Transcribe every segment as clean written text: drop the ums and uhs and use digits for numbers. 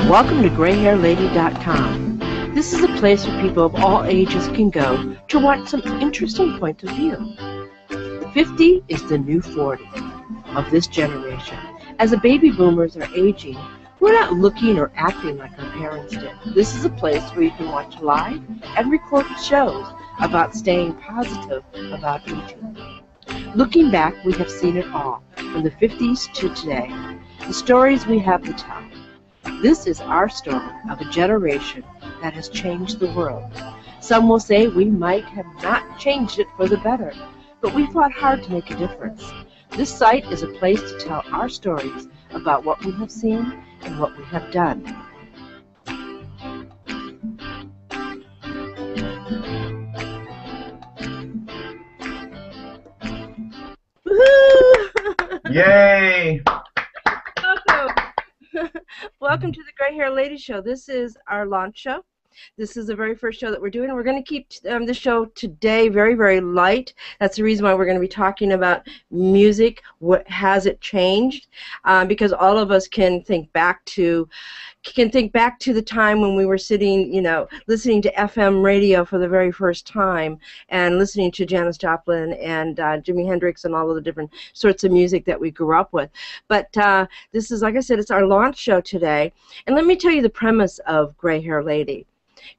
Welcome to GrayHairLady.com. This is a place where people of all ages can go to watch some interesting points of view. 50 is the new 40 of this generation. As the baby boomers are aging, we're not looking or acting like our parents did. This is a place where you can watch live and recorded shows about staying positive about aging. Looking back, we have seen it all, from the 50s to today. The stories we have to tell. This is our story of a generation that has changed the world. Some will say we might have not changed it for the better, but we fought hard to make a difference. This site is a place to tell our stories about what we have seen and what we have done. Woohoo! Yay! Welcome to the Gray Hair Lady Show. This is our launch show. This is the very first show that we're doing. We're going to keep the show today very, very light. That's the reason why we're going to be talking about music. What has it changed? Because all of us can think back to the time when we were sitting, listening to FM radio for the very first time and listening to Janis Joplin and Jimi Hendrix and all of the different sorts of music that we grew up with. But this is, like I said, it's our launch show today. And let me tell you the premise of Gray Hair Lady.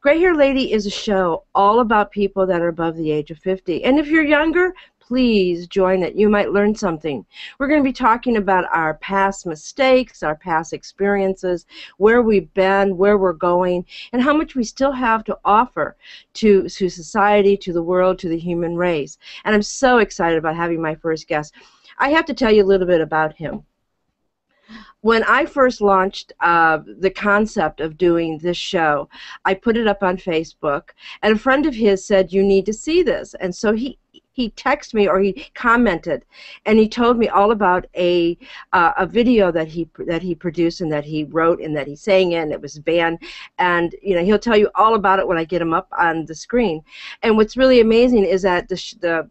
Gray Hair Lady is a show all about people that are above the age of 50. And if you're younger, please join it. You might learn something. We're going to be talking about our past mistakes, our past experiences, where we've been, where we're going, and how much we still have to offer to society, to the world, to the human race. And I'm so excited about having my first guest. I have to tell you a little bit about him. When I first launched the concept of doing this show, I put it up on Facebook, and a friend of his said, "You need to see this." And so he texted me, or he commented, and he told me all about a video that he produced and that he wrote and that he sang in. It was banned, and he'll tell you all about it when I get him up on the screen. And what's really amazing is that the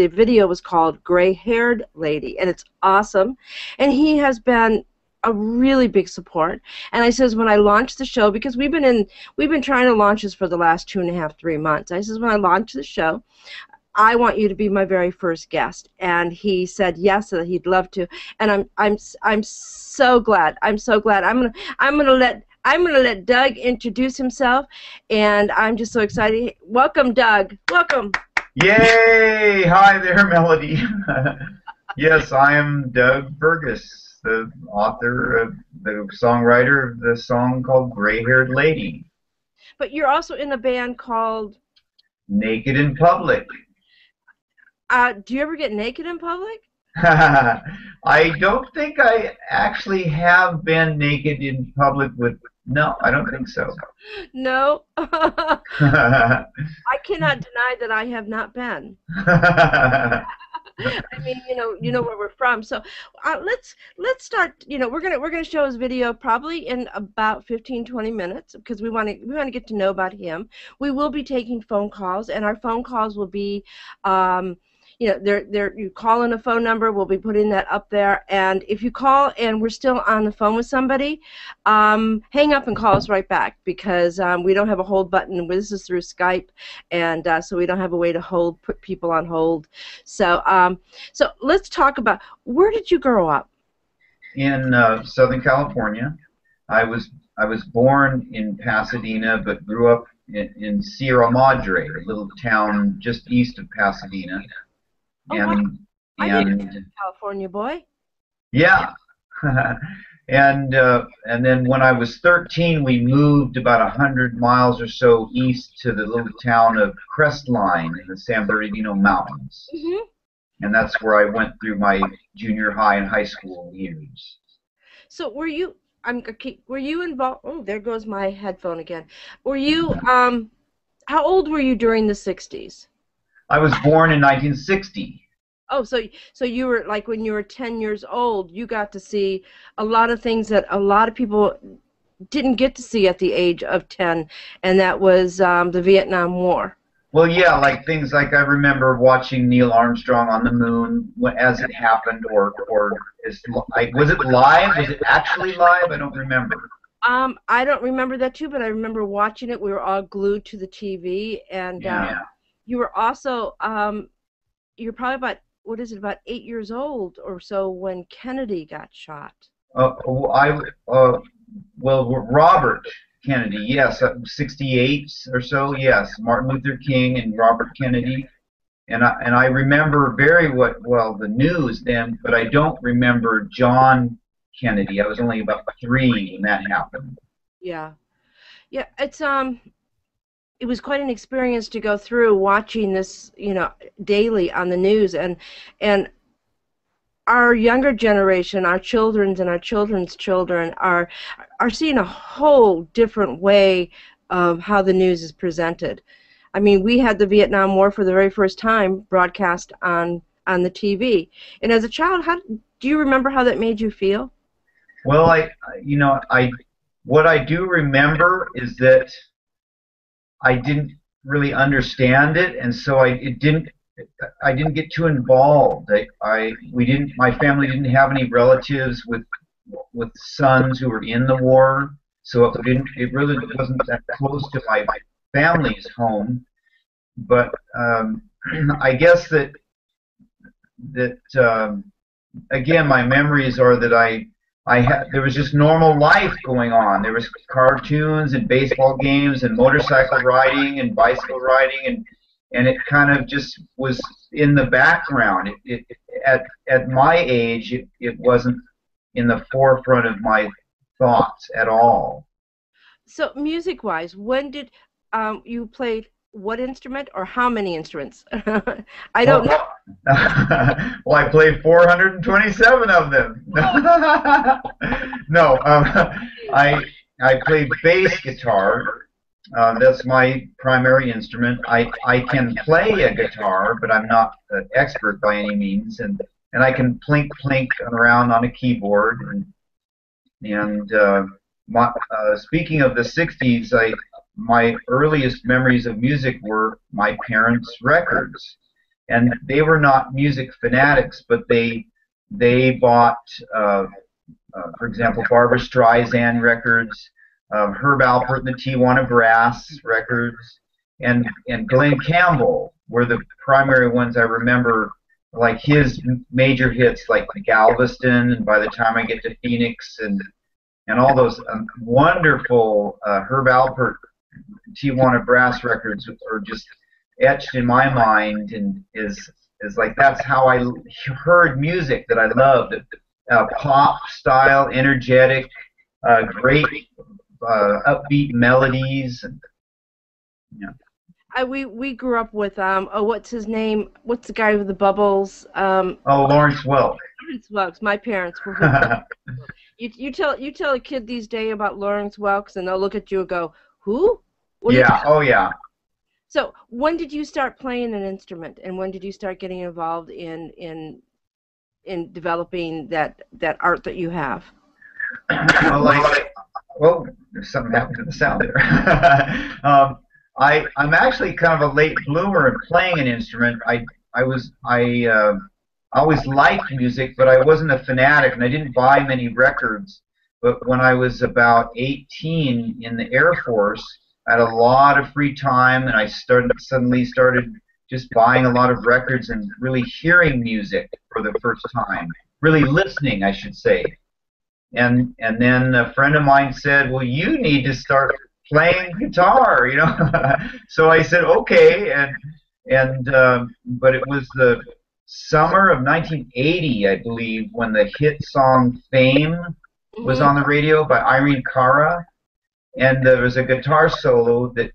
video was called Gray-Haired Lady, and it's awesome. And he has been a really big support. And I says, when I launched the show, because we've been trying to launch this for the last 2.5, 3 months. I says, when I launch the show, I want you to be my very first guest. And he said yes, that he'd love to. And I'm so glad. I'm so glad. I'm gonna let Doug introduce himself, and I'm just so excited. Welcome, Doug. Welcome. Yay! Hi there, Melody. Yes, I am Doug Fergus, the author, the songwriter of the song called Gray-Haired Lady. But you're also in a band called Naked in Public. Do you ever get naked in public? I don't think I actually have been naked in public with... No, I don't think so. No. I cannot deny that I have not been. I mean, you know where we're from. So let's start. We're gonna show his video probably in about 15-20 minutes, because we want to get to know about him. We will be taking phone calls, and our phone calls will be you call in a phone number. We'll be putting that up there. And if you call and we're still on the phone with somebody, hang up and call us right back, because we don't have a hold button. This is through Skype, and so we don't have a way to put people on hold. So so let's talk about, where did you grow up? In Southern California. I was born in Pasadena, but grew up in Sierra Madre, a little town just east of Pasadena. Oh, and wow. I think you're a California boy. Yeah. And then when I was 13, we moved about 100 miles or so east to the little town of Crestline in the San Bernardino Mountains. Mm-hmm. And that's where I went through my junior high and high school years. So were you involved? Oh, there goes my headphone again. Were you how old were you during the 60s? I was born in 1960. Oh, so you were, like, when you were 10 years old, you got to see a lot of things that a lot of people didn't get to see at the age of 10, and that was the Vietnam War. Well, yeah, like things like I remember watching Neil Armstrong on the moon as it happened, or was it live? Was it actually live? I don't remember. I don't remember that too, but I remember watching it. We were all glued to the TV, and Yeah. you were also you're probably about what is it, about 8 years old or so when Kennedy got shot. Oh, well, Robert Kennedy, yes, 68 or so, yes, Martin Luther King and Robert Kennedy, and I remember very well the news then, but I don't remember John Kennedy. I was only about 3 when that happened. Yeah, yeah. It was quite an experience to go through watching this, daily on the news, and our younger generation, our children's and our children's children are seeing a whole different way of how the news is presented. I mean, we had the Vietnam War for the very first time broadcast on the TV. And as a child, how do you remember how that made you feel? Well, I what I do remember is that I didn't really understand it, and so I didn't get too involved. We didn't. My family didn't have any relatives with sons who were in the war, so it really wasn't that close to my family's home. But I guess that again, my memories are that I had there was just normal life going on. There was cartoons and baseball games and motorcycle riding and bicycle riding, and it kind of just was in the background. At my age, it wasn't in the forefront of my thoughts at all. So, music-wise, when did you play what instrument or how many instruments? I don't know. Well, well, I played 427 of them. No, I played bass guitar. That's my primary instrument. I can play a guitar, but I'm not an expert by any means, and I can plink around on a keyboard. And speaking of the '60s, my earliest memories of music were my parents' records, and they were not music fanatics, but they bought, for example, Barbra Streisand records, Herb Alpert and the Tijuana Brass records, and Glenn Campbell were the primary ones I remember, like his major hits like Galveston and By the Time I Get to Phoenix and all those wonderful Herb Alpert Tijuana Brass records are just etched in my mind, and is like that's how I heard music that I loved. Pop style, energetic, great upbeat melodies. And, yeah. We grew up with what's his name? What's the guy with the bubbles? Oh, Lawrence Welk. Lawrence Welks. My parents were. You tell a kid these days about Lawrence Welks, and they'll look at you and go, "Who?" What Yeah. Oh, yeah. So when did you start playing an instrument, and when did you start getting involved in developing that art that you have? Well, there's something happened to the sound there. I'm actually kind of a late bloomer in playing an instrument. I always liked music, but I wasn't a fanatic, and I didn't buy many records. But when I was about 18 in the Air Force, I had a lot of free time, and I suddenly started just buying a lot of records and really hearing music for the first time, really listening, I should say. And then a friend of mine said, "Well, you need to start playing guitar," you know. So I said, "Okay," but it was the summer of 1980, I believe, when the hit song "Fame" was on the radio by Irene Cara, and there was a guitar solo that,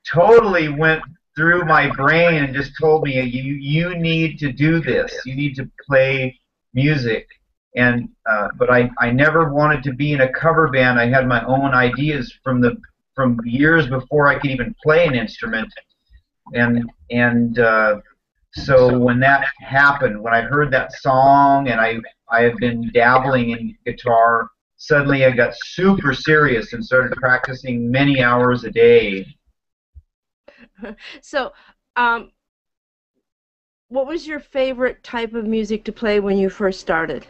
totally went through my brain and just told me, you need to do this. You need to play music. And but I never wanted to be in a cover band. I had my own ideas from years before I could even play an instrument. And so when that happened, when I heard that song, and I had been dabbling in guitar, suddenly I got super serious and started practicing many hours a day. So, what was your favorite type of music to play when you first started?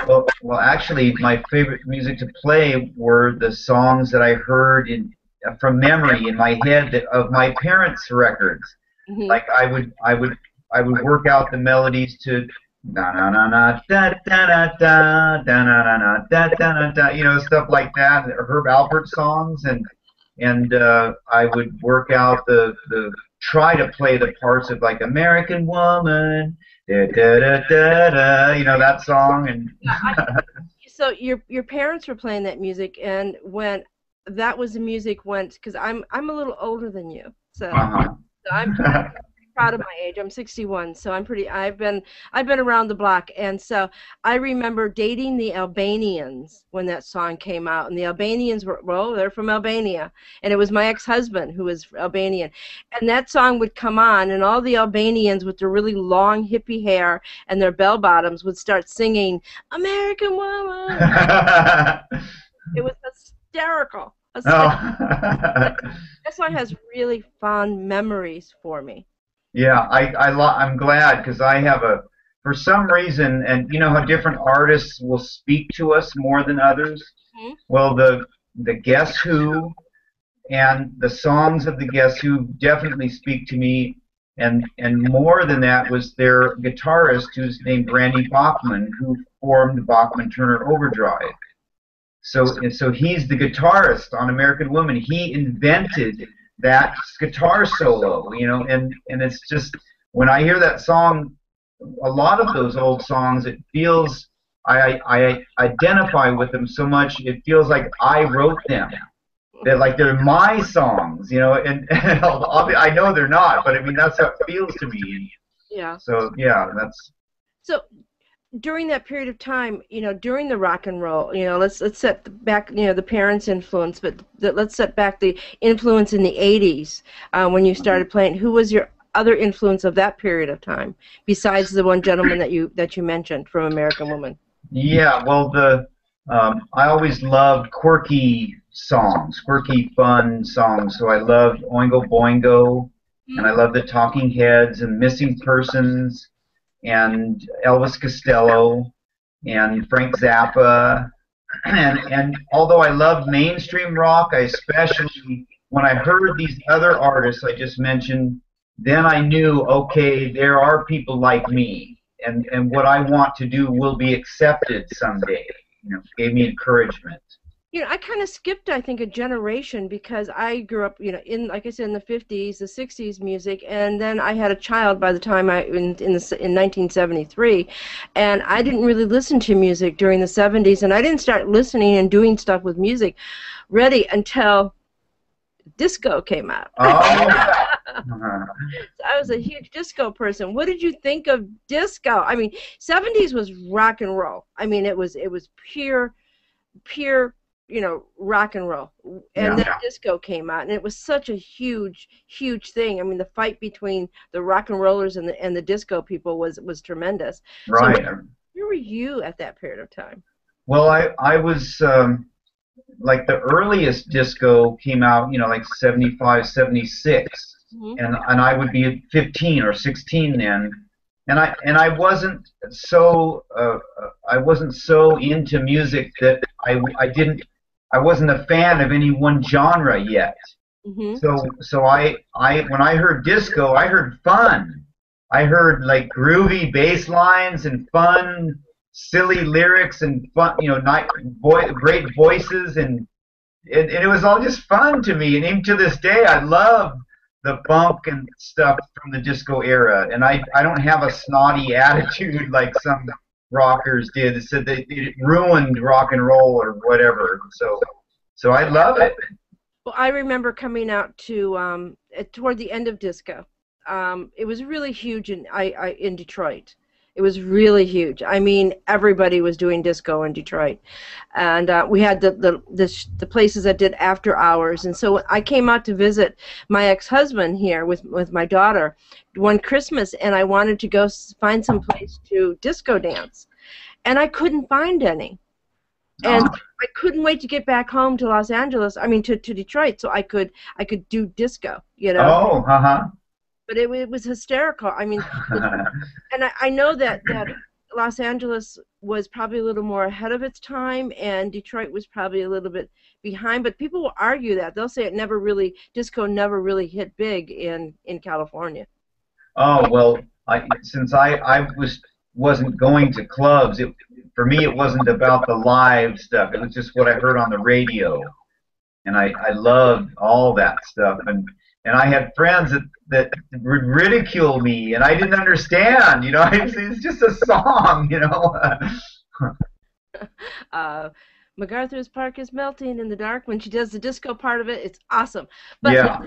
Well, actually, my favorite music to play were the songs that I heard from memory in my head of my parents' records. Hmm. Like I would work out the melodies to da na na na da da da da da na na na da da da da, stuff like that. Herb Alpert songs, and I would work out the try to play the parts of like American Woman, da da da da da, that song, and So your parents were playing that music, and when that was the music went, because I'm a little older than you, uh-huh. so I'm proud of my age. I'm 61, so I've been around the block, and so I remember dating the Albanians when that song came out, and the Albanians were, well, they're from Albania, and it was my ex-husband who was Albanian, and that song would come on, and all the Albanians with their really long hippie hair and their bell bottoms would start singing "American Woman." It was hysterical. Hysterical. Oh. That song has really fond memories for me. Yeah, I'm glad because I have for some reason, and you know how different artists will speak to us more than others. Mhm. Well, the Guess Who and the songs of the Guess Who definitely speak to me, and more than that was their guitarist who's named Randy Bachman, who formed Bachman Turner Overdrive. So he's the guitarist on American Woman. He invented that guitar solo, and it's just when I hear that song, a lot of those old songs, it feels I identify with them so much. It feels like I wrote them. They're like they're my songs, and I know they're not, but I mean that's how it feels to me. Yeah. So yeah, that's So during that period of time, during the rock and roll, let's set back, the parents' influence, but let's set back the influence in the 80s when you started playing. Who was your other influence of that period of time besides the one gentleman that you mentioned from American Woman? yeah. Well, I always loved quirky songs, quirky, fun songs. So I loved Oingo Boingo, and I loved the Talking Heads and Missing Persons, and Elvis Costello, and Frank Zappa, and although I love mainstream rock, I especially when I heard these other artists I just mentioned, then I knew, okay, there are people like me, and what I want to do will be accepted someday. Gave me encouragement. I kind of skipped, I think, a generation because I grew up, in, like I said, in the 50s, the 60s music, and then I had a child by the time in 1973, and I didn't really listen to music during the 70s, and I didn't start listening and doing stuff with music ready until disco came out. Oh. I was a huge disco person. What did you think of disco? I mean, 70s was rock and roll. I mean, it was pure, rock and roll. And then disco came out, and it was such a huge, huge thing. I mean, the fight between the rock and rollers and the disco people was tremendous. Right. So where were you at that period of time? Well, I was like the earliest disco came out, like 75, 76, and I would be 15 or 16 then, and I wasn't so into music that I wasn't a fan of any one genre yet. So I when I heard disco, I heard fun. I heard like groovy bass lines and fun, silly lyrics and fun, great voices, and it was all just fun to me. And even to this day, I love the funk and stuff from the disco era. And I don't have a snotty attitude like some rockers did. It said that it ruined rock and roll or whatever. So I love it. Well, I remember coming out to toward the end of disco. It was really huge in Detroit. It was really huge. I mean, everybody was doing disco in Detroit, and we had the places that did after hours. And so I came out to visit my ex-husband here with my daughter one Christmas, and I wanted to go find some place to disco dance, and I couldn't find any. And I couldn't wait to get back home to Los Angeles. I mean, to Detroit, so I could do disco. Oh, But it was hysterical. I mean, and I know that Los Angeles was probably a little more ahead of its time, and Detroit was probably a little bit behind. But people will argue that. They'll say disco never really hit big in California. Oh, well, since I wasn't going to clubs, for me it wasn't about the live stuff. It was just what I heard on the radio, and I loved all that stuff. And I had friends that would ridicule me, and I didn't understand. You know, it's just a song. You know. MacArthur's Park is melting in the dark. When she does the disco part of it, it's awesome. But Yeah.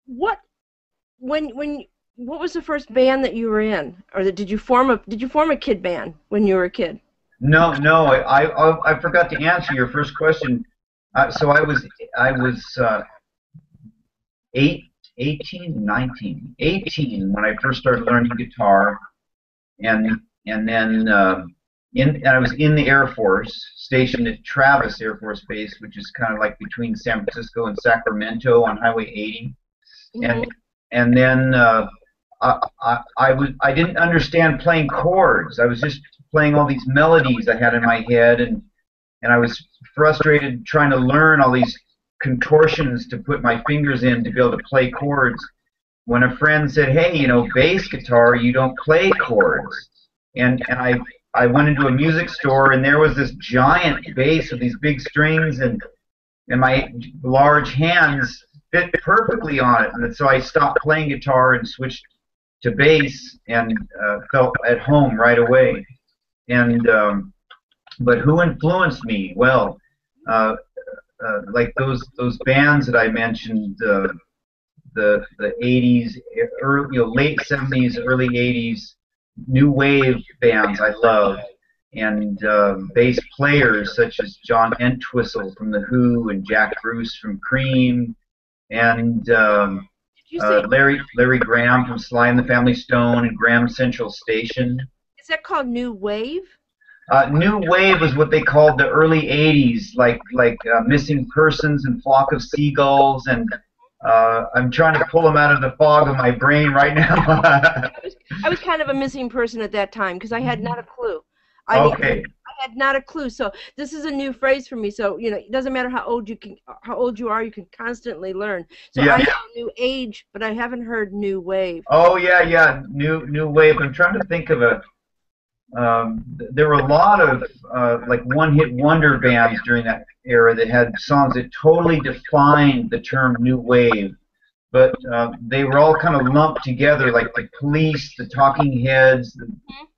what was the first band that you were in, or did you form a kid band when you were a kid? No, no. I forgot to answer your first question. So I was 18 when I first started learning guitar, and then and I was in the Air Force, stationed at Travis Air Force Base, which is kind of like between San Francisco and Sacramento on Highway 80, Mm-hmm. and then I didn't understand playing chords. I was just playing all these melodies I had in my head, and I was frustrated trying to learn all these contortions to put my fingers in to be able to play chords. When a friend said, "Hey, you know, bass guitar, you don't play chords," and I went into a music store, and there was this giant bass with these big strings, and my large hands fit perfectly on it, and so I stopped playing guitar and switched to bass, and felt at home right away. And but who influenced me? Well, like those bands that I mentioned, the 80s, late 70s, early 80s, new wave bands I loved, and bass players such as John Entwistle from The Who and Jack Bruce from Cream, and Larry Graham from Sly and the Family Stone and Graham Central Station. Is that called new wave? New wave is what they called the early 80s, like Missing Persons and Flock of Seagulls, and I'm trying to pull them out of the fog of my brain right now. I was kind of a missing person at that time because I had not a clue. Okay. I had not a clue. So this is a new phrase for me. So it doesn't matter how old you are, you can constantly learn. So Yeah. I know new age, but I haven't heard new wave. Oh yeah, new wave. I'm trying to think of a. There were a lot of like one-hit wonder bands during that era that had songs that totally defined the term new wave, but they were all kind of lumped together, like the Police, the Talking Heads, the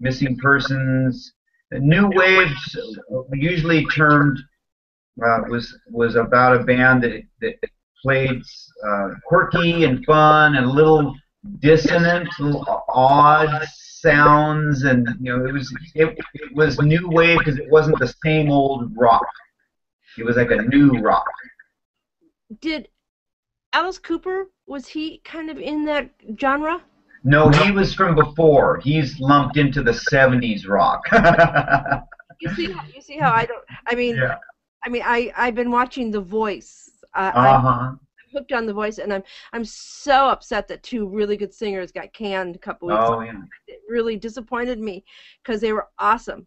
Missing Persons. New waves, usually termed, was about a band that played quirky and fun and a little dissonant, a little odd sounds, and it was new wave because it wasn't the same old rock. It was like a new rock. Did Alice Cooper, was he kind of in that genre? No, he was from before. He's lumped into the 70s rock. You see how I don't. Yeah. I've been watching The Voice. Uh-huh. Hooked on The Voice, and I'm so upset that two really good singers got canned a couple weeks ago. Yeah. It really disappointed me because they were awesome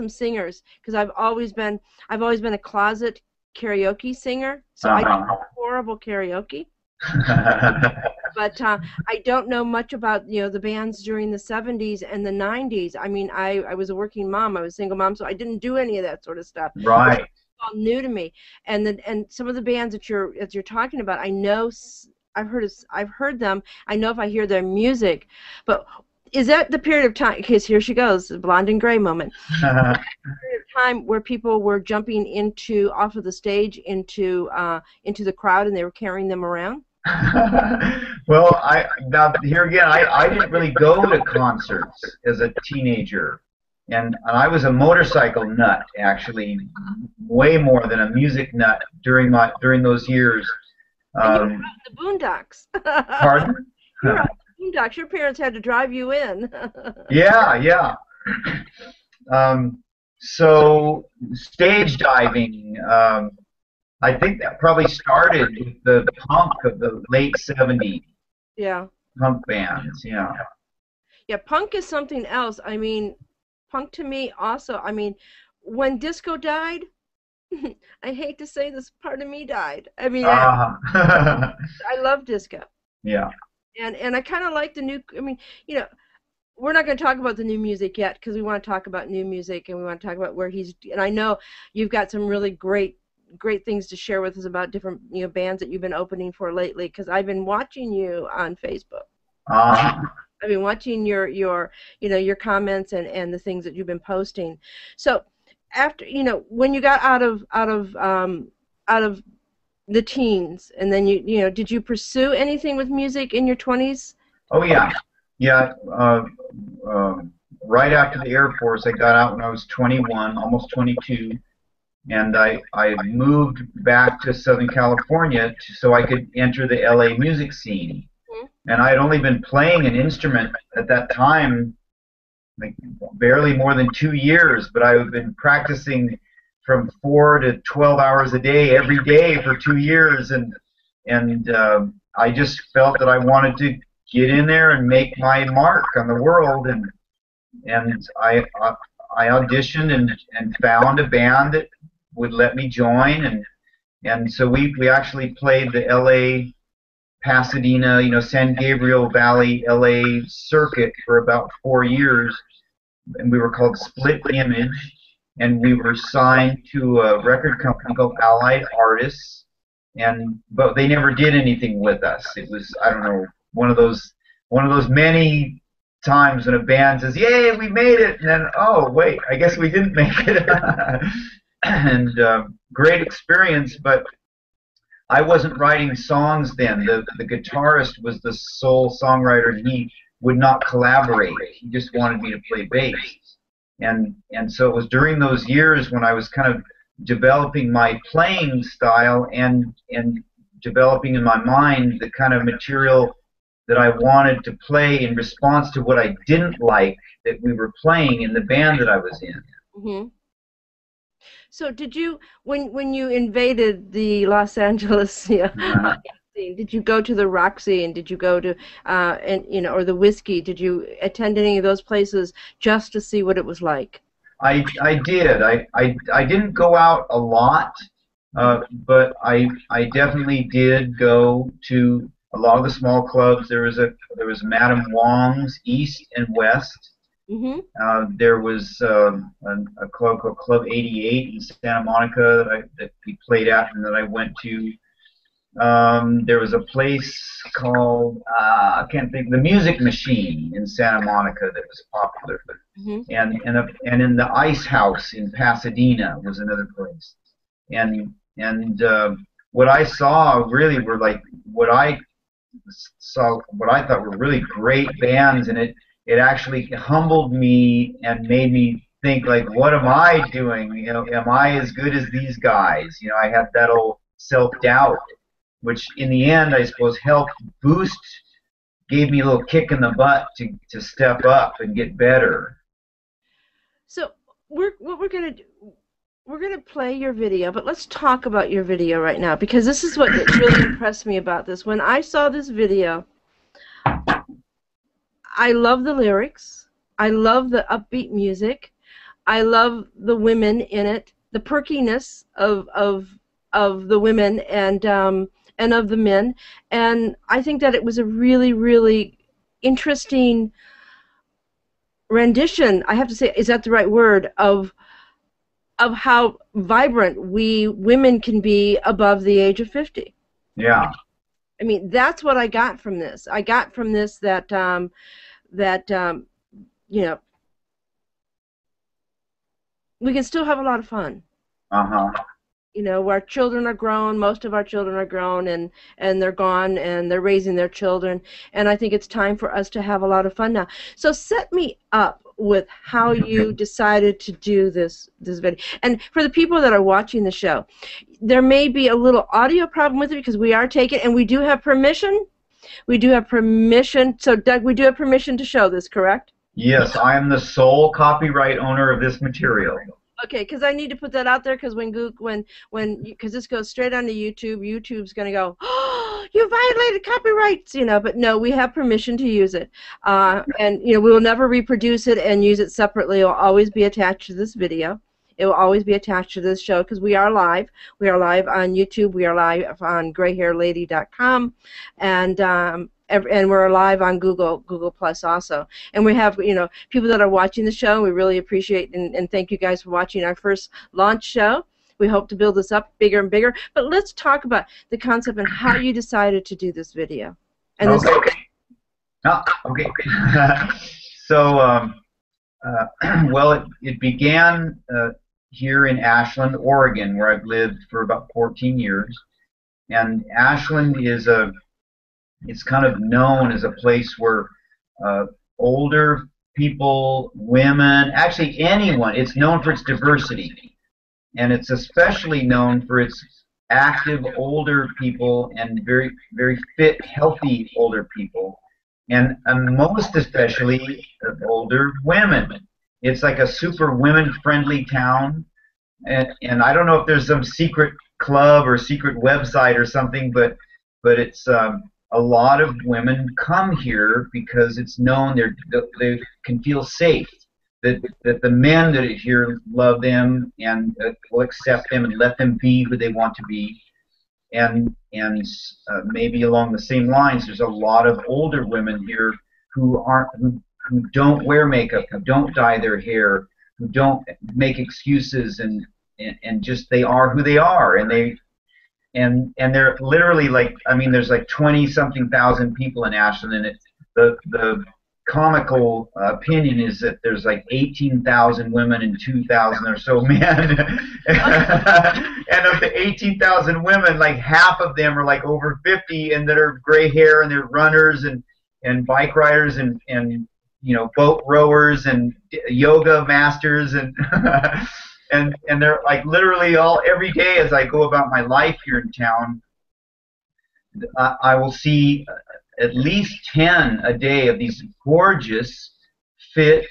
singers. Because I've always been a closet karaoke singer, so I do horrible karaoke. But I don't know much about the bands during the 70s and the 90s. I mean, I was a working mom, I was a single mom, so I didn't do any of that sort of stuff. Right. All new to me, and some of the bands that you're talking about, I know I've heard them. I know if I hear their music, but is that the period of time? Because here she goes, the blonde and gray moment. Period of time where people were jumping off of the stage into the crowd and they were carrying them around. Well, now here again, I didn't really go to concerts as a teenager. And I was a motorcycle nut, actually, way more than a music nut during those years. And you were out in the boondocks. Pardon? You were out in the boondocks. Your parents had to drive you in. Yeah. So stage diving, I think that probably started with the punk of the late 70s. Yeah. Punk bands, yeah. Yeah, punk is something else. I mean, punk to me also, I mean, when disco died, I hate to say this, part of me died. I mean, Uh, I love disco. yeah. And I kind of like the new, I mean, you know, we're not going to talk about the new music yet because we want to talk about new music and we want to talk about where he's, and I know you've got some really great things to share with us about different, you know, bands that you've been opening for lately, because I've been watching you on Facebook. Uh, I've been watching your you know, your comments and the things that you've been posting. So after, you know, when you got out of the teens, and then you know, did you pursue anything with music in your 20s? oh yeah, yeah. Right after the Air Force, I got out when I was 21, almost 22, and I moved back to Southern California so I could enter the LA music scene. And I had only been playing an instrument at that time, like barely more than 2 years, but I had been practicing from 4 to 12 hours a day every day for 2 years, and I just felt that I wanted to get in there and make my mark on the world, and I auditioned and found a band that would let me join, and so we actually played the LA, Pasadena, you know, San Gabriel Valley, LA circuit for about 4 years, and we were called Split Image, and we were signed to a record company called Allied Artists, but they never did anything with us. It was, I don't know, one of those many times when a band says, "Yay, we made it," and then, oh wait, I guess we didn't make it. And great experience, but I wasn't writing songs then. The guitarist was the sole songwriter, and he would not collaborate. He just wanted me to play bass. And so it was during those years when I was kind of developing my playing style and developing in my mind the kind of material that I wanted to play in response to what I didn't like that we were playing in the band that I was in. Mm-hmm. So did you, when you invaded the Los Angeles scene, did you go to the Roxy, and did you go to and you know, or the Whiskey? Did you attend any of those places just to see what it was like? I did. I didn't go out a lot, but I definitely did go to a lot of the small clubs. There was Madame Wong's East and West. Mm-hmm. There was a club called Club 88 in Santa Monica that we played at and that I went to. There was a place called I can't think, the Music Machine in Santa Monica that was popular. Mm-hmm. And in the Ice House in Pasadena was another place. And what I saw really were like what I thought were really great bands, and it actually humbled me and made me think, like, what am I doing? You know, am I as good as these guys? You know, I had that old self-doubt, which in the end, I suppose, gave me a little kick in the butt to step up and get better. So what we're gonna do, we're gonna play your video, but let's talk about your video right now, because this is what really impressed me about this. When I saw this video, I love the lyrics. I love the upbeat music. I love the women in it, the perkiness of the women and of the men. And I think that it was a really, really interesting rendition. I have to say, is that the right word? Of how vibrant we women can be above the age of 50. Yeah. I mean, that's what I got from this. I got from this that you know, we can still have a lot of fun. Uh-huh. You know, our children are grown, most of our children are grown, and they're gone, and they're raising their children, and I think it's time for us to have a lot of fun now. So set me up with how you decided to do this video. And for the people that are watching the show, there may be a little audio problem with it because we are taking, and we do have permission. We do have permission. So, Doug, we do have permission to show this, correct? Yes, I am the sole copyright owner of this material. Okay, because I need to put that out there, because because this goes straight onto YouTube, YouTube's going to go, oh, you violated copyrights, but no, we have permission to use it. And, we will never reproduce it and use it separately. It will always be attached to this video. It will always be attached to this show because we are live. We are live on YouTube. We are live on grayhairlady.com. And we're live on Google Plus also. And we have, people that are watching the show. We really appreciate and thank you guys for watching our first launch show. We hope to build this up bigger and bigger. But let's talk about the concept and how you decided to do this video. And okay. Okay. So, well, it began here in Ashland, Oregon, where I've lived for about 14 years. And Ashland it's kind of known as a place where older people, women, actually anyone, it's known for its diversity. And it's especially known for its active older people and very, very fit, healthy older people. And most especially older women. It's like a super women-friendly town. And I don't know if there's some secret club or secret website or something, but it's a lot of women come here because it's known they can feel safe. That the men that are here love them and will accept them and let them be who they want to be. And maybe along the same lines, there's a lot of older women here who don't wear makeup, who don't dye their hair, who don't make excuses, and just they are who they are, and they're literally like, I mean, there's like 20-something thousand people in Ashland, and the comical opinion is that there's like 18,000 women and 2,000 or so men. And of the 18,000 women, like half of them are like over 50 and that are gray hair, and they're runners and bike riders and boat rowers and yoga masters and and they're like literally every day as I go about my life here in town, I will see at least 10 a day of these gorgeous, fit,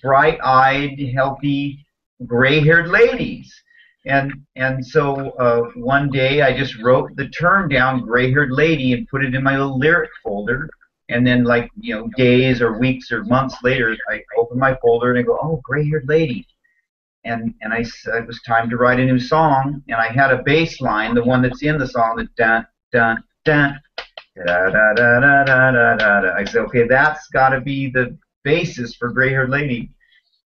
bright-eyed, healthy, gray-haired ladies. And so one day I just wrote the term down, gray-haired lady, and put it in my little lyric folder. And then, like, days or weeks or months later, I open my folder and I go, oh, gray-haired lady. And I said it was time to write a new song. And I had a bass line, the one that's in the song, that dun, dun, dun. Da, da, da, da, da, da, da. I said, okay, that's got to be the basis for Gray-Haired Lady.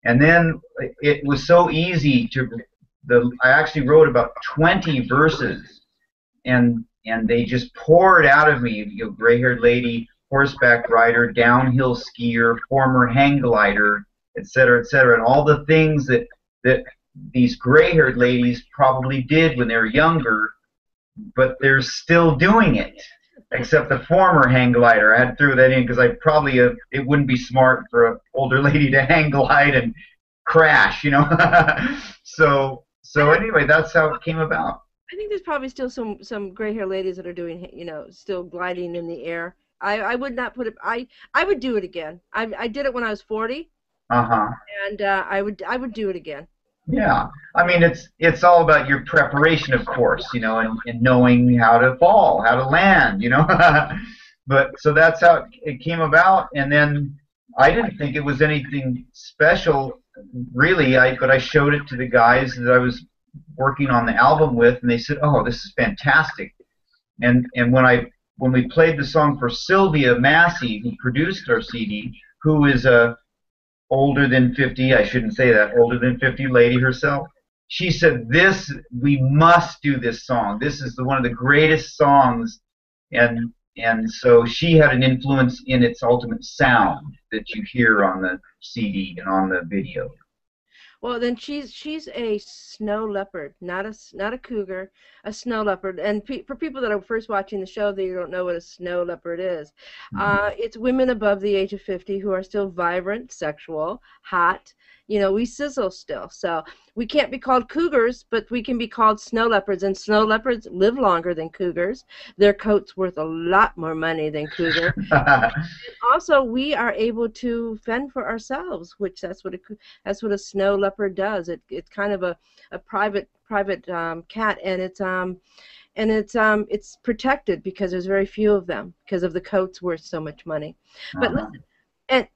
And then it was so easy I actually wrote about 20 verses, and they just poured out of me. Gray-haired lady, horseback rider, downhill skier, former hang glider, etc., etc., and all the things that these gray-haired ladies probably did when they were younger, but they're still doing it. Except the former hang glider. I had to throw that in because it wouldn't be smart for an older lady to hang glide and crash, So anyway, that's how it came about. I think there's probably still some gray hair ladies that are doing, still gliding in the air. I would not put it. I would do it again. I did it when I was 40. And I would do it again. Yeah, I mean it's all about your preparation, of course, and knowing how to fall, how to land, But so that's how it came about, and then I didn't think it was anything special, really. But I showed it to the guys that I was working on the album with, and they said, "Oh, this is fantastic." And when we played the song for Sylvia Massey, who produced our CD, who is a older than 50, I shouldn't say that, older than 50 lady herself, she said, we must do this song. This is one of the greatest songs, and so she had an influence in its ultimate sound that you hear on the CD and on the video. Well, then she's a snow leopard, not a cougar, a snow leopard. And for people that are first watching the show, they don't know what a snow leopard is. It's women above the age of 50 who are still vibrant, sexual, hot. We sizzle still. So we can't be called cougars, but we can be called snow leopards. And snow leopards live longer than cougars. Their coat's worth a lot more money than cougar. Also, we are able to fend for ourselves, which that's what a snow leopard does. It's kind of a private cat, and and it's protected because there's very few of them because of the coat's worth so much money. But listen, and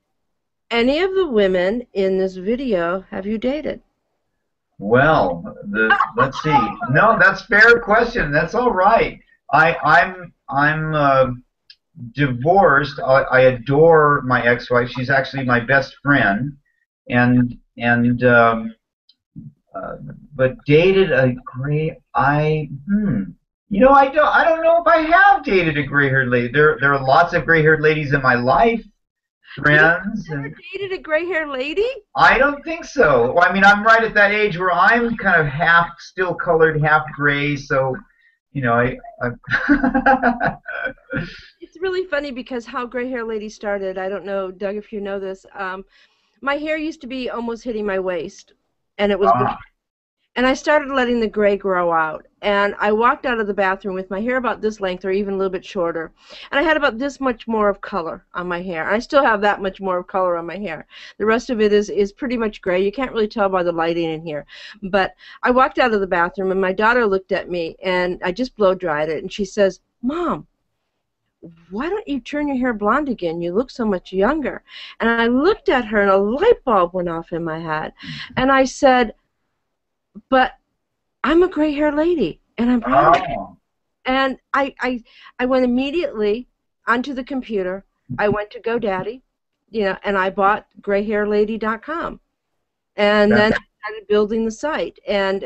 any of the women in this video have you dated? Well, let's see. No, that's a fair question. That's all right. I'm divorced. I adore my ex-wife. She's actually my best friend, and but dated a gray. You know, I don't know if I have dated a gray-haired lady. There are lots of gray-haired ladies in my life, friends. You never dated a gray-haired lady? I don't think so. Well, I mean, I'm right at that age where I'm kind of half still colored, half gray. So, you know, I It's really funny because how gray-haired lady started. I don't know, Doug, if you know this. My hair used to be almost hitting my waist, and it was. And I started letting the gray grow out. And I walked out of the bathroom with my hair about this length or even a little bit shorter. And I had about this much more of color on my hair. And I still have that much more of color on my hair. The rest of it is pretty much gray. You can't really tell by the lighting in here. But I walked out of the bathroom, and my daughter looked at me, and I just blow-dried it. And she says, "Mom, why don't you turn your hair blonde again? You look so much younger." And I looked at her, and a light bulb went off in my head. And I said, "But I'm a gray-haired lady, and I'm proud of it." And I went immediately onto the computer. I went to GoDaddy, you know, and I bought grayhairlady.com. And then I started building the site. And,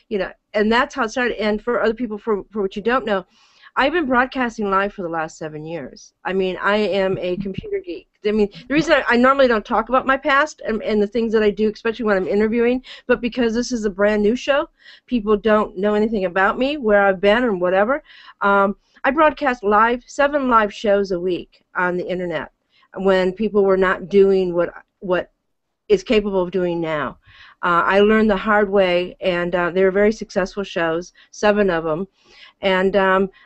you know, and that's how it started. And for other people, for what you don't know, I've been broadcasting live for the last 7 years. I mean, I am a computer geek. I mean, the reason I normally don't talk about my past and the things that I do, especially when I'm interviewing, but because this is a brand new show, people don't know anything about me, where I've been, or whatever. I broadcast 7 live shows a week on the internet when people were not doing what is capable of doing now. I learned the hard way, and they were very successful shows, 7 of them. And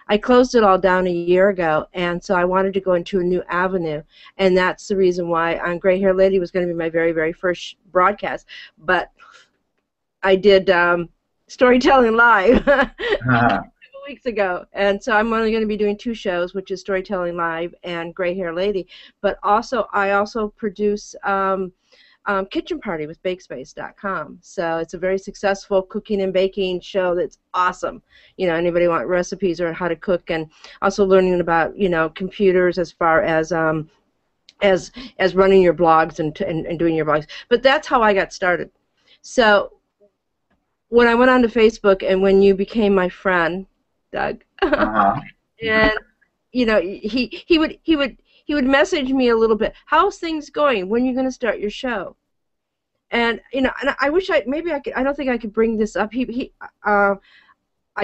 I closed it all down a year ago, and so I wanted to go into a new avenue, and that's the reason why Gray Hair Lady was going to be my very, very first broadcast. But I did Storytelling Live a couple weeks ago, and so I'm only going to be doing 2 shows, which is Storytelling Live and Gray Hair Lady. But I also produce Kitchen Party with Bakespace.com. So it's a very successful cooking and baking show that's awesome. You know, anybody want recipes or how to cook, and also learning about, you know, computers as far as running your blogs and doing your blogs. But that's how I got started. So when I went onto Facebook and when you became my friend, Doug, and you know, he would message me a little bit. How's things going? When are you going to start your show? And you know, and I wish I could. I don't think I could bring this up. I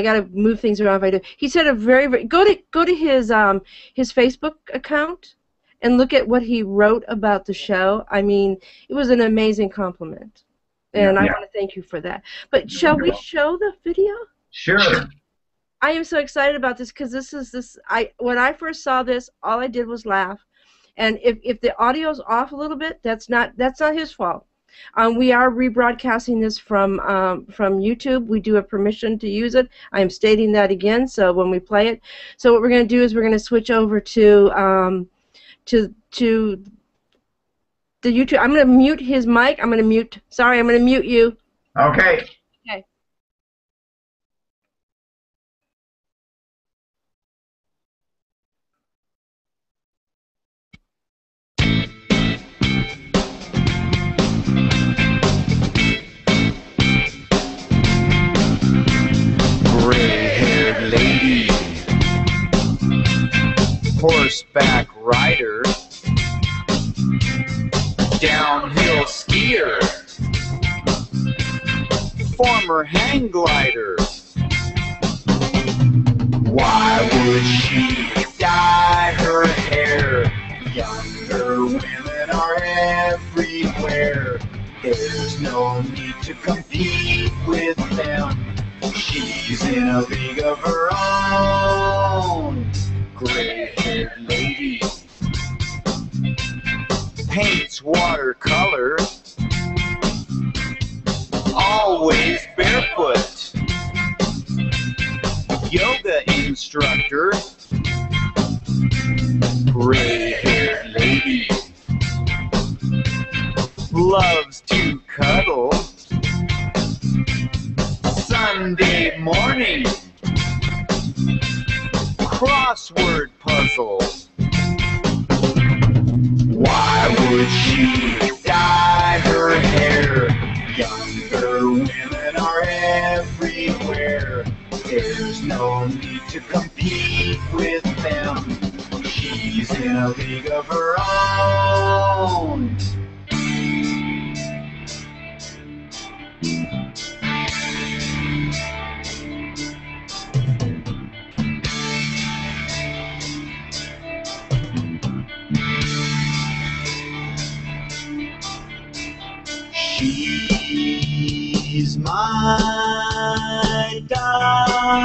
got to move things around if I do. He said go to his Facebook account and look at what he wrote about the show. I mean, it was an amazing compliment, and I want to thank you for that. But shall we show the video? Sure. I am so excited about this because when I first saw this, all I did was laugh. And if the audio's off a little bit, that's not his fault. We are rebroadcasting this from YouTube. We do have permission to use it. I am stating that again. So when we play it, so what we're going to do is we're going to switch over to the YouTube. I'm going to mute his mic. I'm going to mute. Sorry, I'm going to mute you. Okay. Okay. Gray-haired lady, horseback rider, downhill skier, former hang glider. Why would she dye her hair? Younger women are everywhere. There's no need to compete with them. She's in a league of her own. Gray-haired lady paints watercolor, always barefoot. Yoga instructor. Gray-haired lady loves to cuddle. Sunday morning crossword puzzle. Why would she dye her hair? Younger women are everywhere. There's no need to compete with them. She's in a league of her own. She's my doctor.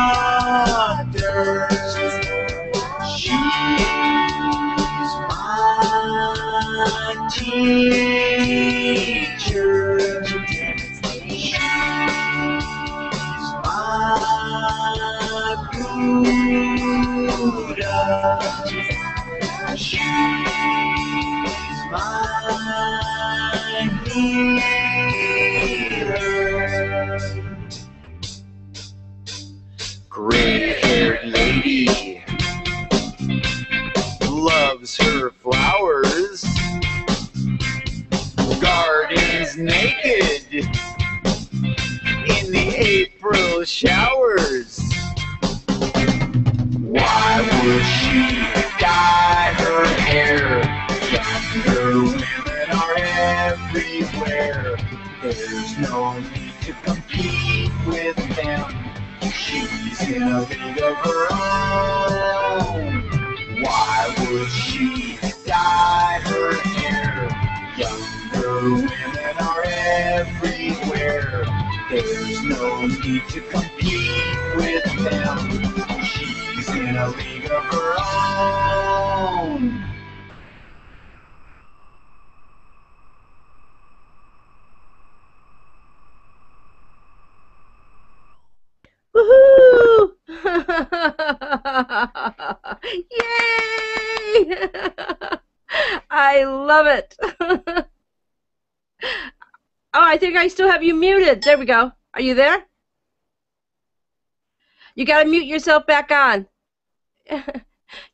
She's my teacher. She's my Buddha. She's my healer. Gray-haired lady loves her flowers. Gardens naked in the April showers. Why would she dye her hair? Younger women are everywhere. There's no need to compete with them. She's in a league of her own. Why would she dye her hair? Younger women are everywhere. There's no need to compete with them. She's in a league of her own. Woohoo! Yay! I love it. Oh, I think I still have you muted. There we go. Are you there? You got to mute yourself back on.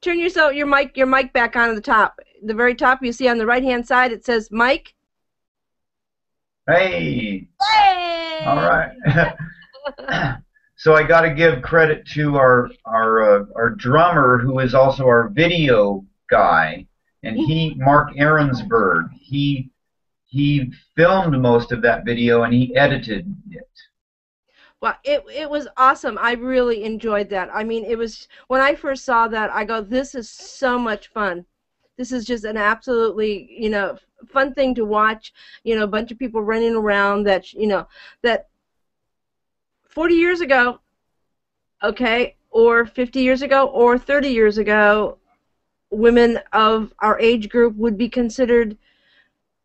Turn your mic back on at the top. The very top you see on the right-hand side it says mic. Hey. Hey! All right. So I got to give credit to our drummer, who is also our video guy, and Mark Aaronsberg. He filmed most of that video and he edited it. Well, it was awesome. I really enjoyed that. I mean, it was when I first saw that, I go, this is so much fun. This is just an absolutely, fun thing to watch. A bunch of people running around that 40 years ago, okay, or 50 years ago, or 30 years ago, women of our age group would be considered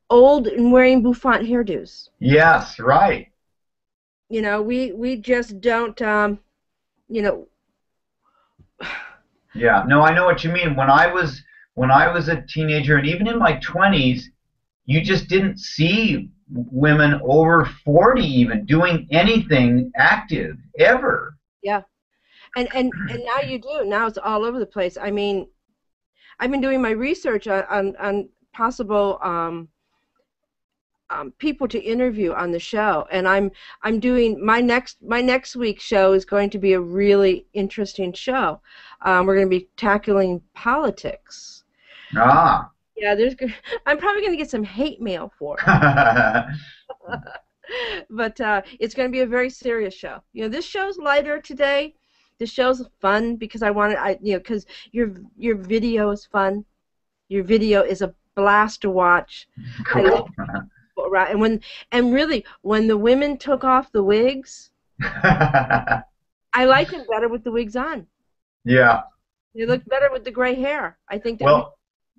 old and wearing bouffant hairdos. Yes, right. We just don't, Yeah, no, I know what you mean. When I was a teenager, and even in my 20s, you just didn't see women over 40 even doing anything active ever. Yeah, and now you do. Now it's all over the place. I mean, I've been doing my research on possible people to interview on the show, and I'm doing my next week's show is going to be a really interesting show. We're going to be tackling politics. Ah. Yeah, I'm probably going to get some hate mail for it. But it's going to be a very serious show. This show's lighter today. This show's fun because because your video is fun. Your video is a blast to watch. Cool. And really, when the women took off the wigs, I liked them better with the wigs on. Yeah. They looked better with the gray hair. I think.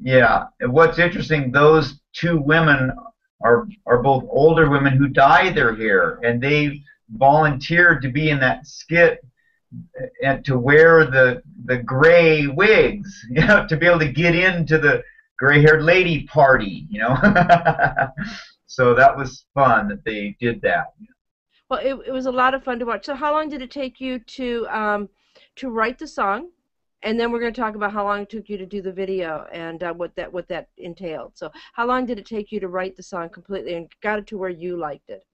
Yeah. What's interesting, those two women are both older women who dye their hair, and they volunteered to be in that skit and to wear the gray wigs, to be able to get into the gray-haired lady party, So that was fun that they did that. Well, it was a lot of fun to watch. So how long did it take you to write the song? And then we're going to talk about how long it took you to do the video and what that entailed. So how long did it take you to write the song completely and got it to where you liked it?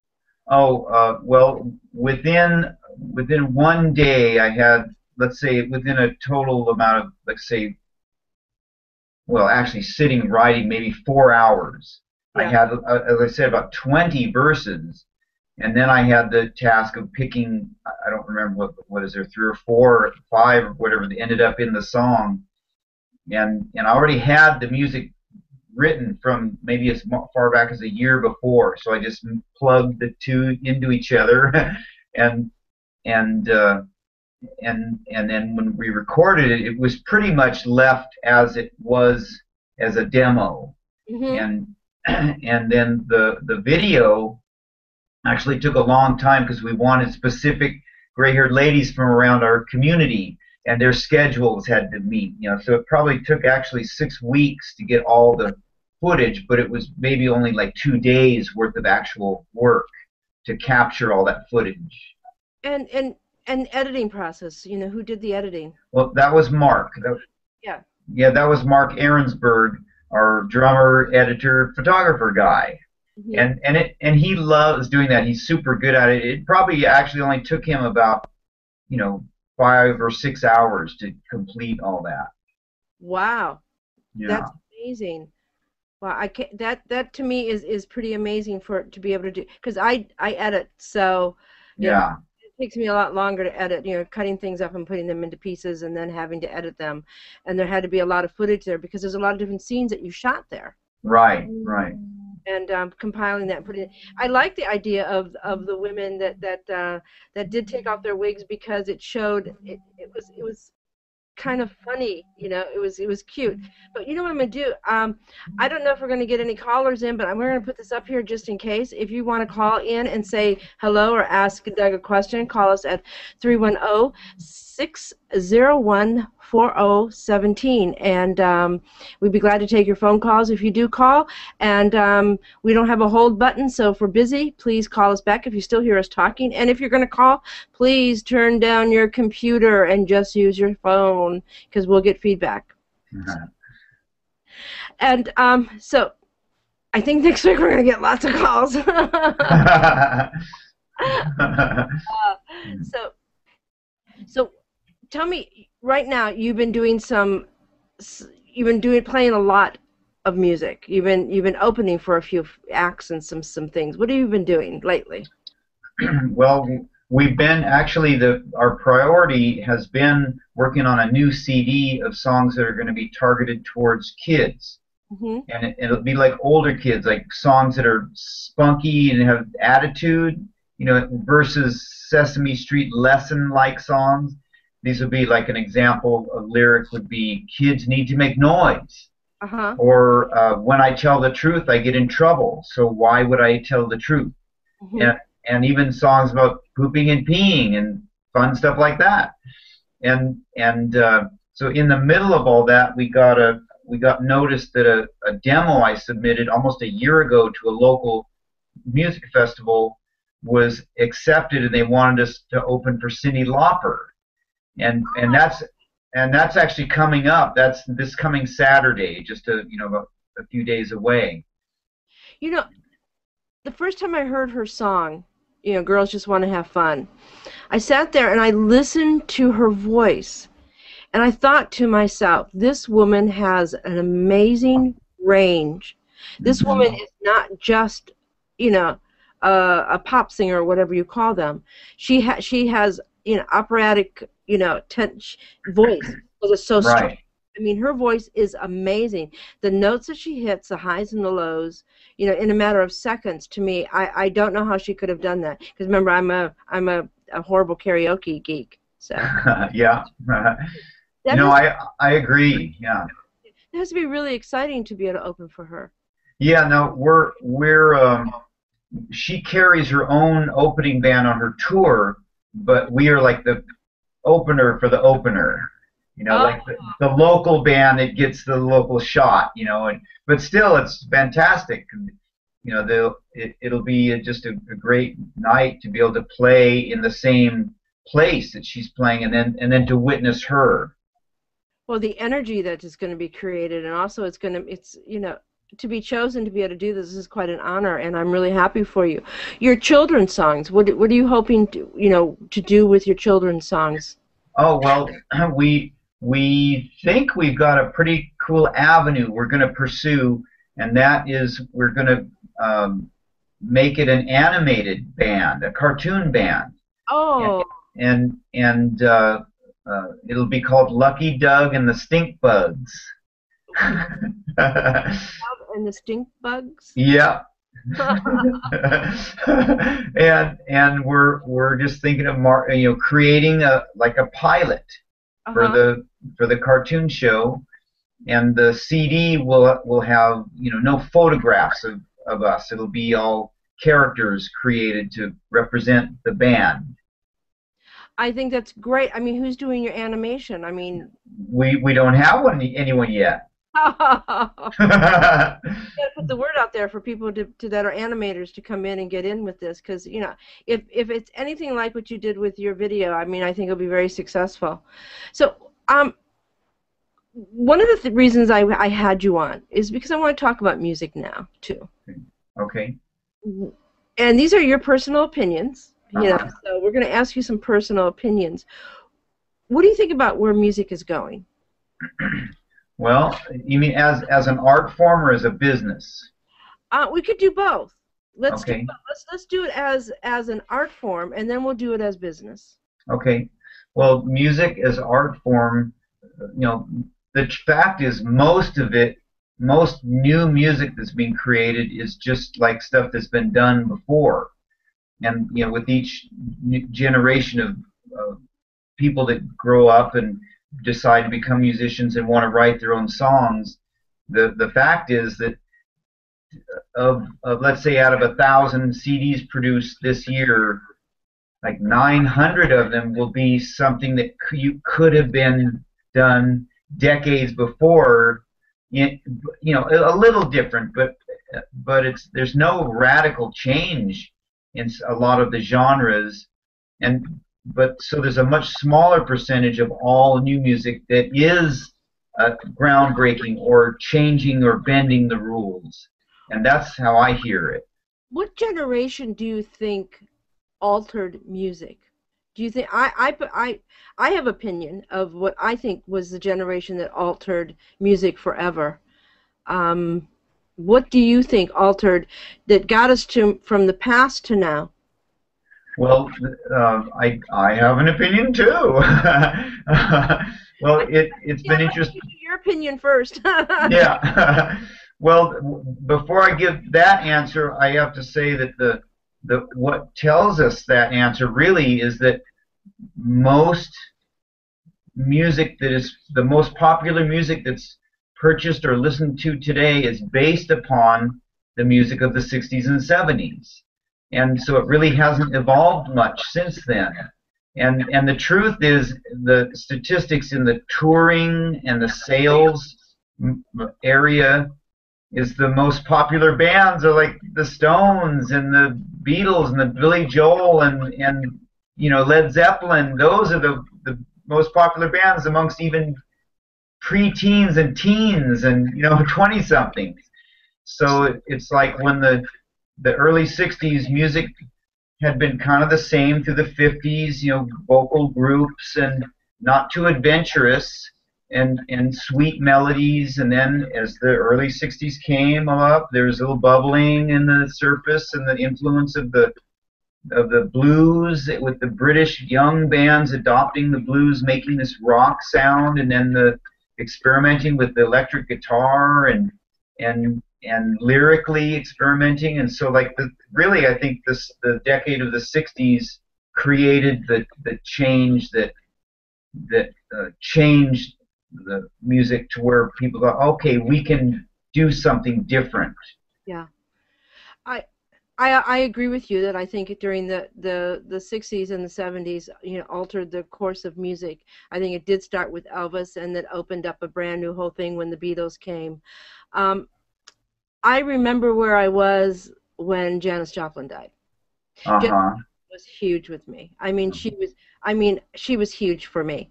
Oh, well, within 1 day, I had, let's say, within a total amount of, let's say, well, actually sitting writing maybe 4 hours. Yeah. I had, as I said, about 20 verses, and then I had the task of picking. I don't remember what is there, 3 or 4 or 5 or whatever that ended up in the song, and I already had the music written from maybe as far back as a year before, so I just plugged the two into each other, and then when we recorded it, it was pretty much left as it was as a demo, and then the video actually took a long time because we wanted specific gray-haired ladies from around our community, and their schedules had to meet. So it probably took actually 6 weeks to get all the footage, but it was maybe only like 2 days worth of actual work to capture all that footage. And editing process, who did the editing? Well, that was Mark. Yeah, that was Mark Ahrensberg, our drummer, editor, photographer guy. And he loves doing that. He's super good at it. It probably actually only took him about 5 or 6 hours to complete all that. Wow. Yeah. That's amazing. Well, I can't, that to me is pretty amazing to be able to do, because I edit, so yeah, it takes me a lot longer to edit, cutting things up and putting them into pieces and then having to edit them, and there had to be a lot of footage there because there's a lot of different scenes that you shot there. Right. And compiling that and putting it. I like the idea of the women that did take off their wigs because it showed it was kind of funny, it was cute. But you know what I'm gonna do? I don't know if we're gonna get any callers in, but we're gonna put this up here just in case. If you want to call in and say hello or ask Doug a question, call us at 310-601-4017, and we'd be glad to take your phone calls if you do call. And we don't have a hold button, so if we're busy, please call us back if you still hear us talking. And if you're going to call, please turn down your computer and just use your phone, because we'll get feedback. And so I think next week we're going to get lots of calls. So tell me, right now you've been doing playing a lot of music. You've been opening for a few acts and some things. What have you been doing lately? Well, we've been actually our priority has been working on a new CD of songs that are going to be targeted towards kids. And it'll be like older kids, like songs that are spunky and have attitude, versus Sesame Street lesson-like songs. These would be like an example of lyric would be, kids need to make noise. Or when I tell the truth, I get in trouble. So why would I tell the truth? And even songs about pooping and peeing and fun stuff like that. And so in the middle of all that, we got notice that a demo I submitted almost a year ago to a local music festival was accepted, and they wanted us to open for Cyndi Lauper, and that's actually coming up. That's this coming Saturday, just a few days away. The first time I heard her song, Girls Just Want to Have Fun, I sat there and I listened to her voice, and I thought to myself, this woman has an amazing range. This woman is not just, a pop singer or whatever you call them. She has operatic voice. It is so strong. I mean, her voice is amazing. The notes that she hits, the highs and the lows, in a matter of seconds. To me, I don't know how she could have done that. Because remember, I'm a horrible karaoke geek. So yeah, I agree. Yeah, it has to be really exciting to be able to open for her. Yeah, no, she carries her own opening band on her tour, but we are like the opener for the opener. You know, like the local band that gets the local shot. You know, but still, it's fantastic. You know, it'll be just a great night to be able to play in the same place that she's playing, and then to witness her. Well, the energy that is going to be created, and also it's you know, to be chosen to be able to do this is quite an honor, and I'm really happy for you. Your children's songs, what are you hoping to, you know, to do with your children's songs? Oh, well, we think we've got a pretty cool avenue we're going to pursue, and that is we're going to make it an animated band, a cartoon band. Oh. And it'll be called Lucky Doug and the Stink Bugs. And the Stink Bugs? Yeah. and we're just thinking of creating a pilot for the cartoon show, and the CD will have no photographs of us. It'll be all characters created to represent the band. I think that's great. I mean, who's doing your animation? I mean, we don't have anyone yet. You gotta put the word out there for people that are animators to come in and get in with this, because you know, if it's anything like what you did with your video, I mean, I think it'll be very successful. So one of the reasons I had you on is because I want to talk about music now too. Okay. And these are your personal opinions. You know, so we're going to ask you some personal opinions. What do you think about where music is going? Well, you mean as an art form or as a business? We could do both. Let's do it as an art form, and then we'll do it as business. Okay. Well, music as art form, the fact is most new music that's being created is just like stuff that's been done before. And with each generation of people that grow up and decide to become musicians and want to write their own songs, the fact is that of let's say out of 1,000 CDs produced this year, like 900 of them will be something that could have been done decades before. A little different, but there's no radical change in a lot of the genres, but so there's a much smaller percentage of all new music that is groundbreaking or changing or bending the rules, and that's how I hear it. What generation do you think altered music? Do you think I have opinion of what I think was the generation that altered music forever? What do you think altered, that got us from the past to now? Well, I have an opinion too. Well, it's been interesting. Your opinion first. Yeah. Well, before I give that answer, I have to say that what tells us that answer really is that most music that is the most popular music that's purchased or listened to today is based upon the music of the 60s and 70s. And so it really hasn't evolved much since then. And the truth is, the statistics in the touring and the sales area is the most popular bands are like the Stones and the Beatles and the Billy Joel and Led Zeppelin. Those are the most popular bands amongst even pre-teens and teens and 20-somethings. So it's like when the early 60s music had been kind of the same through the 50s, vocal groups and not too adventurous and sweet melodies, and then as the early 60s came up, there was a little bubbling in the surface and the influence of the blues, with the British young bands adopting the blues, making this rock sound, and then the experimenting with the electric guitar and lyrically experimenting. And so really I think the decade of the 60s created the change that changed the music to where people go, okay, we can do something different. Yeah. I agree with you that I think during the 60s and the 70s, altered the course of music. I think it did start with Elvis, and that opened up a brand new whole thing when the Beatles came. Um, I remember where I was when Janis Joplin died. Janis Uh-huh. was huge with me. She was huge for me.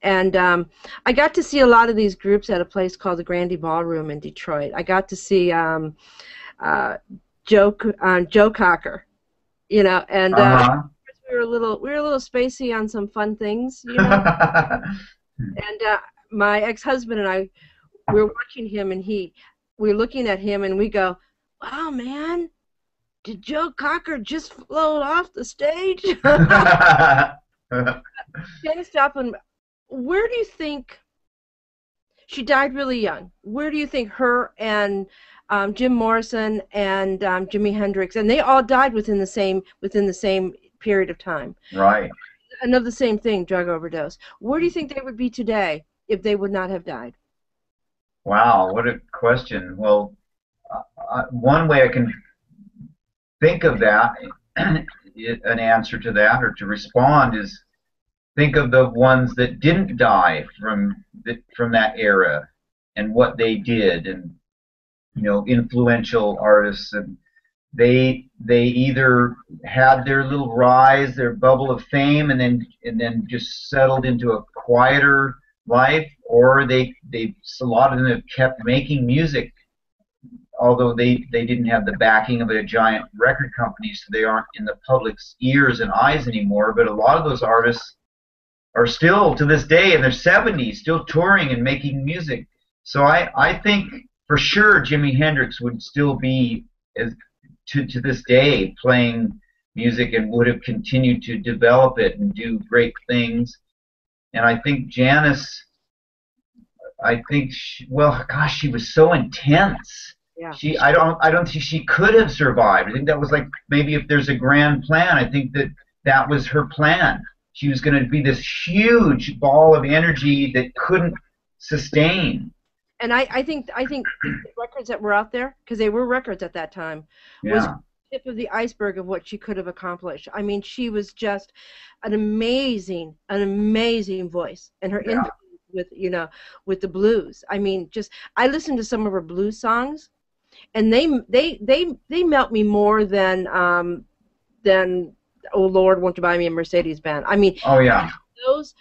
And I got to see a lot of these groups at a place called the Grandy Ballroom in Detroit. I got to see uh, Joe Cocker, and Uh-huh. we were a little spacey on some fun things, And my ex-husband and I, we were watching him, and we were looking at him, and we go, "Wow, man, did Joe Cocker just float off the stage?" Janis Joplin, where do you think she died really young? Where do you think her and Jim Morrison and Jimi Hendrix, and they all died within the same period of time? Right. Another same thing, drug overdose. Where do you think they would be today if they would not have died? Wow, what a question. Well, one way I can think of that, an answer to that, or to respond, is think of the ones that didn't die from that era and what they did, and influential artists, and they either had their little rise, their bubble of fame, and then just settled into a quieter life, or a lot of them have kept making music, although they didn't have the backing of a giant record company, so they aren't in the public's ears and eyes anymore. But a lot of those artists are still, to this day, in their 70s, still touring and making music. So I think for sure Jimi Hendrix would still be, to this day, playing music, and would have continued to develop it and do great things. And I think Janis, well, gosh, she was so intense. Yeah. I don't think she could have survived. I think that was like, maybe if there's a grand plan, I think that was her plan. She was going to be this huge ball of energy that couldn't sustain. And I think the records that were out there, because they were records at that time, was the tip of the iceberg of what she could have accomplished. I mean, she was just an amazing voice, and her influence with the blues. I mean, I listened to some of her blues songs, and they melt me more than "Oh Lord, Won't You Buy Me a Mercedes Benz." I mean, oh yeah,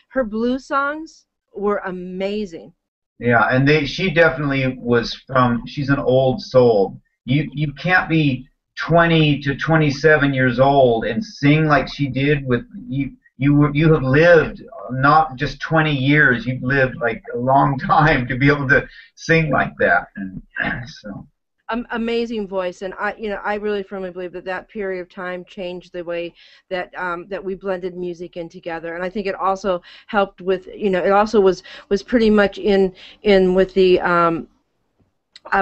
her blues songs were amazing. Yeah, and she definitely was she's an old soul. You can't be 20 to 27 years old and sing like she did. You have lived not just 20 years, you've lived like a long time to be able to sing like that. And so amazing voice, and I really firmly believe that period of time changed the way that that we blended music in together. And I think it also helped with, it also was pretty much in with the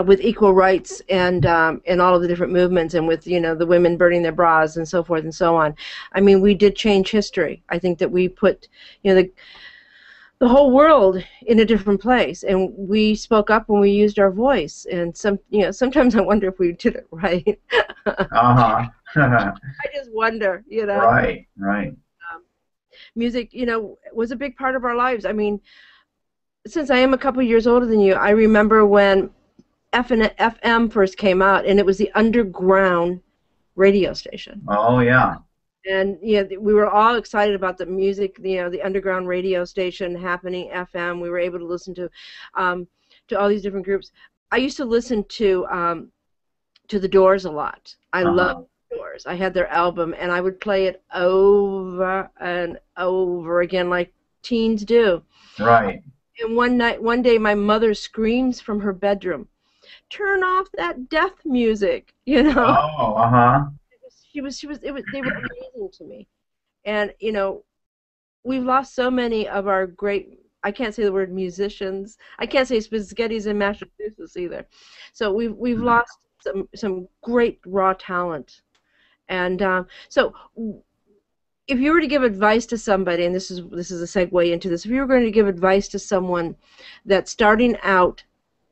with equal rights and all of the different movements, and with the women burning their bras and so forth and so on. I mean, we did change history. I think that we put the whole world in a different place, and we spoke up when we used our voice. And sometimes I wonder if we did it right. I just wonder, Right. Music, was a big part of our lives. I mean, since I am a couple years older than you, I remember when FM first came out, and it was the underground radio station. Oh yeah. And we were all excited about the music, the underground radio station happening, FM. We were able to listen to all these different groups. I used to listen to the Doors a lot. I loved the Doors. I had their album, and I would play it over and over again, like teens do. Right. And one day, my mother screams from her bedroom, "Turn off that death music!" Oh, they were amazing to me. And we've lost so many of our great, I can't say the word musicians, I can't say spaghettis and Massachusetts either. So we've lost some great raw talent. And so if you were to give advice to somebody, and this is a segue into this, if you were going to give advice to someone that's starting out,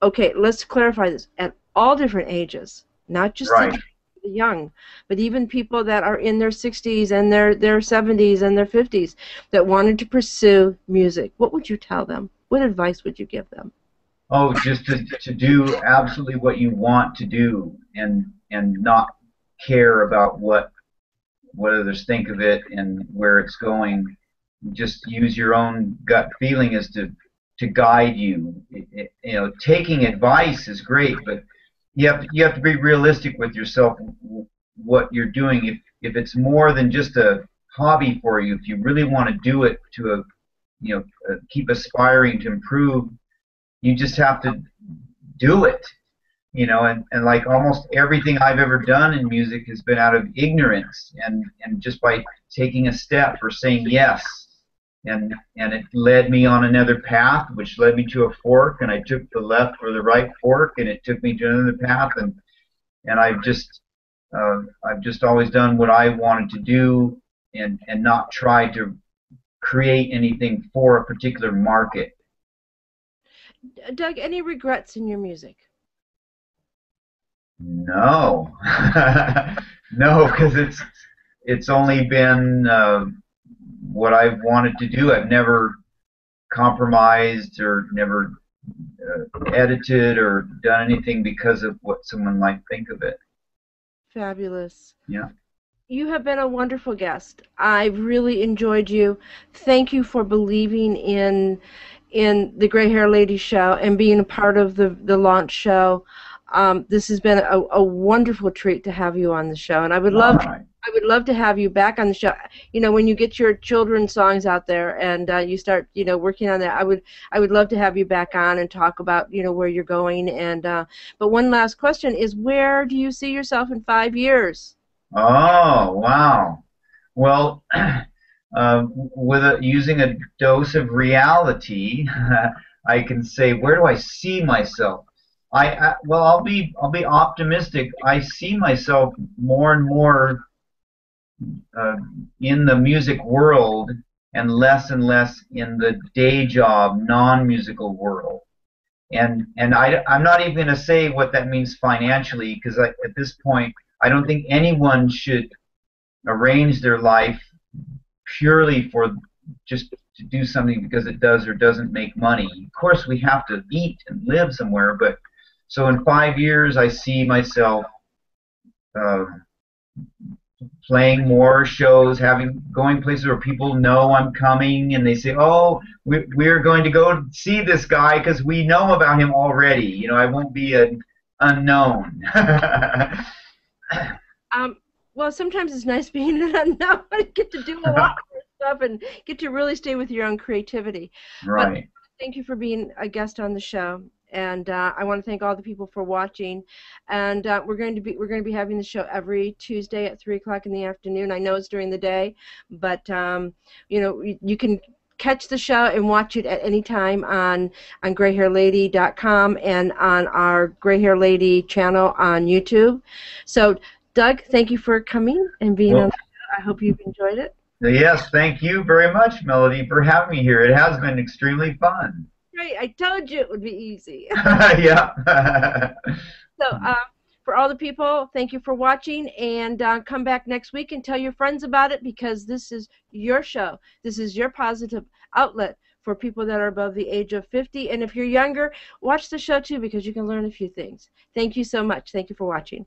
okay, let's clarify this, at all different ages, not just right. the the young, but even people that are in their 60s and their 70s and their 50s that wanted to pursue music, what would you tell them? What advice would you give them? Oh, just to do absolutely what you want to do, and not care about what others think of it and where it's going. Just use your own gut feeling as to guide you. You know, taking advice is great, but you have to be realistic with yourself. What you're doing, if it's more than just a hobby for you, if you really want to do it to keep aspiring to improve, you just have to do it. You know, and like almost everything I've ever done in music has been out of ignorance and just by taking a step or saying yes. And it led me on another path, which led me to a fork, and I took the left or the right fork, and it took me to another path, and I've just always done what I wanted to do, and not try to create anything for a particular market. Doug, any regrets in your music? No, no, because it's only been what I've wanted to do. I've never compromised or never edited or done anything because of what someone might think of it. Fabulous. Yeah. You have been a wonderful guest. I've really enjoyed you. Thank you for believing in the Gray Hair Lady show and being a part of the launch show. This has been a wonderful treat to have you on the show, and I would love to have you back on the show. You know, when you get your children's songs out there and you start, working on that, I would love to have you back on and talk about, where you're going. And but one last question is, where do you see yourself in 5 years? Oh, wow. Well, using a dose of reality, I can say, where do I see myself? Well, I'll be optimistic. I see myself more and more in the music world and less in the day job, non-musical world. And I'm not even going to say what that means financially, because at this point, I don't think anyone should arrange their life purely for just to do something because it does or doesn't make money. Of course, we have to eat and live somewhere, but so in 5 years, I see myself playing more shows, going places where people know I'm coming, and they say, "Oh, we're going to go see this guy because we know about him already." You know, I won't be an unknown. Well, sometimes it's nice being an unknown. Get to do a lot more stuff and get to really stay with your own creativity. Right. But thank you for being a guest on the show. And I want to thank all the people for watching. And we're going to be having the show every Tuesday at 3 o'clock in the afternoon. I know it's during the day, but you can catch the show and watch it at any time on grayhairlady.com and on our Gray Hair Lady channel on YouTube. So, Doug, thank you for coming and being on the show. I hope you've enjoyed it. Yes, thank you very much, Melody, for having me here. It has been extremely fun. Great. I told you it would be easy. Yeah. So, for all the people, thank you for watching, and come back next week and tell your friends about it, because this is your show. This is your positive outlet for people that are above the age of 50. And if you're younger, watch the show too, because you can learn a few things. Thank you so much. Thank you for watching.